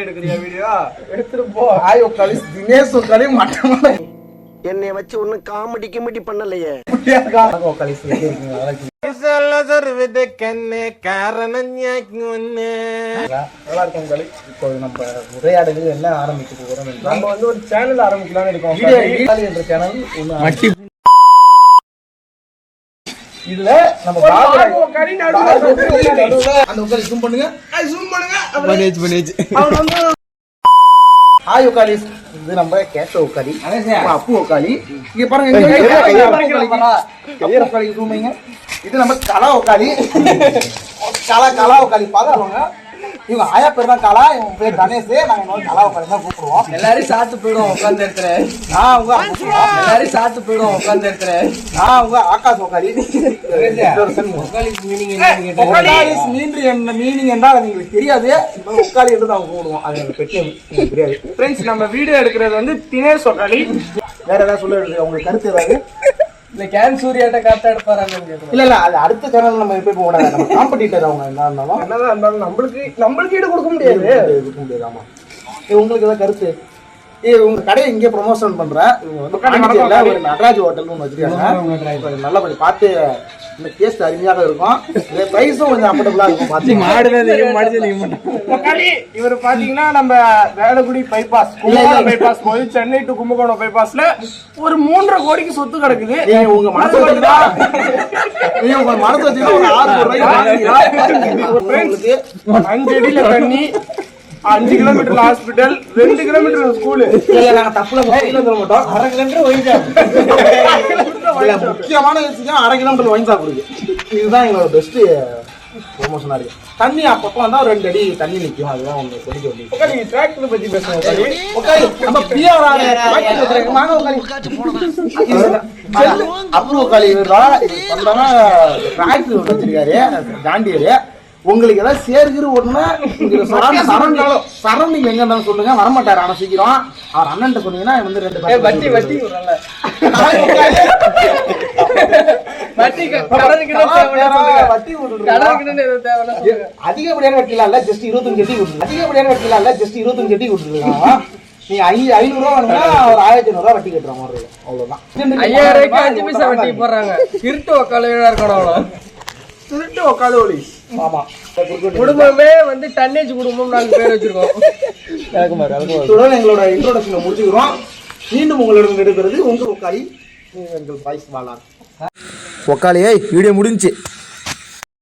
எடுக்கிறியா video எடுத்துட்டு போ. ஆய் உட்காலி தினேஷ் உட்காலி மட்டமான என்னை வச்சு ஒன்னும் காமெடி கிமெடி பண்ணலையே. உரையாடல் என்ன ஆரம்பிக்க போறோம்? நம்ம வந்து ஒரு சேனல் ஆரம்பிக்கலாம்னு இருக்கோம். என்ற சேனல் இதுல நம்ம ஜூம் பண்ணுங்க. ஹாய் உக்காலி, இது நம்ம கேஷ உக்காலி, அப்பு உக்காலி. இங்க பாருங்க, இது நம்ம கலா உக்காலி. கலா உக்காலி பாருங்க. இவங்க ஆயா பேர் தான் கலா, இவங்க பேர் கணேஷ். நாங்க கலா உக்காலி தான் கூப்பிடுவோம். எல்லாரும் சாத்து போயிடும் உட்கார்ந்து இடத்துல. எல்லாரும் சாத்து போயிடும் உட்கார்ந்து இடத்துல. உங்க ஆகாஷ் உக்காலி. மீனிங் என்றால் எங்களுக்கு தெரியாது. உக்காலி என்று தான் கூப்பிடுவோம். அது எங்களுக்கு பெரிய தெரியாது. ஃப்ரெண்ட்ஸ், நம்ம வீடியோ எடுக்கிறது வந்து தினேஷ் உக்காலி. வேற ஏதாவது சொல்ல உங்களுக்கு கருத்து ஏதாவது? இந்த கேன் சூர்யாட்ட காத்தா எடுப்பாராங்க. இல்ல அது அடுத்த சேனல் நம்ம போய் போக நம்ம காம்படிட்டர். அவங்க என்னதான் இருந்தாலும் நம்மளுக்கு ஈடு கொடுக்க முடியாது. ஆமா, உங்களுக்கு ஏதாவது கருத்து? உங்க கடையை இங்கே ப்ரொமோஷன் பண்றேன். ஒரு நடராஜ் ஹோட்டல்னு ஒன்று வச்சிருக்காங்க. நல்லா கொஞ்சம் பார்த்து இந்த டேஸ்ட் அருமையாக இருக்கும். பிரைஸும் கொஞ்சம் அஃபோர்டபுளா இருக்கும். இவர் பாத்தீங்கன்னா நம்ம வேளக்குடி பைபாஸ், கும்பகோணம் பைபாஸ் போய் சென்னை டு கும்பகோணம் பைபாஸ்ல ஒரு 3.5 கோடிக்கு சொத்து கிடக்குது. உங்க மனசு வச்சுதான் ஒரு 6 5 அடியில தண்ணி, 5 கிலோமீட்டர் ஹாஸ்பிட்டல், 2 கிலோமீட்டர் ஸ்கூலு. மாட்டோம். 1/2 கிலோமீட்டர் முக்கியமான விஷயம் 1/2 கிலோமீட்டர் ஒயின் ஷாப் இருக்கு. இதுதான் எங்களோட பெஸ்ட் ப்ரொமோஷனா இருக்கு. தண்ணி அப்பப்போ வந்தா 2 அடி தண்ணி நிற்கும். அதுதான் உங்களுக்கு சொல்லிக்க வேண்டியது. டிராக்டர் பத்தி பேசுவோம். டிராக்டர் வச்சிருக்காரு ஜாண்டியரு. உங்களுக்கு ஏதாவது சேர்கிற ஒண்ணுன்னா சரௌண்டிங் எங்க இருந்தாலும் சொல்லுங்க, வரமாட்டாரு. ஆனா சீக்கிரம் அவர் அண்ணன் சொன்னீங்கன்னா வந்து 2 அதிகப்படியான வட்டிலாம் இல்ல, ஜஸ்ட் 25 கட்டி கொடுத்துருங்க. அதிகப்படியான வட்டிலாம் இல்ல, ஜஸ்ட் 25 கட்டி கொடுத்துருக்காங்க. நீங்க 500 ரூபா வாங்கினா ஒரு 1500 ரூபா வட்டி கட்டுற மாதிரி இருக்கும். அவ்வளவுதான். 5000 5 பைசா வட்டி போடுறாங்க. திருட்டு உக்காலையா இருக்கணும். திருட்டு உக்கால ஒளி. ஆமா, குடும்பமே வந்து டன்னேஜ் குடும்பம் 4 பேர் வச்சிருக்கோம். எங்களோட இன்ட்ரோடக்ஷனை முடிச்சுக்கிறோம். மீண்டும் உங்களிடம் எடுக்கிறது உங்க உக்காலி, எங்கள் வாய்ஸ் வாழா. உக்காலியே வீடியோ முடிஞ்சு.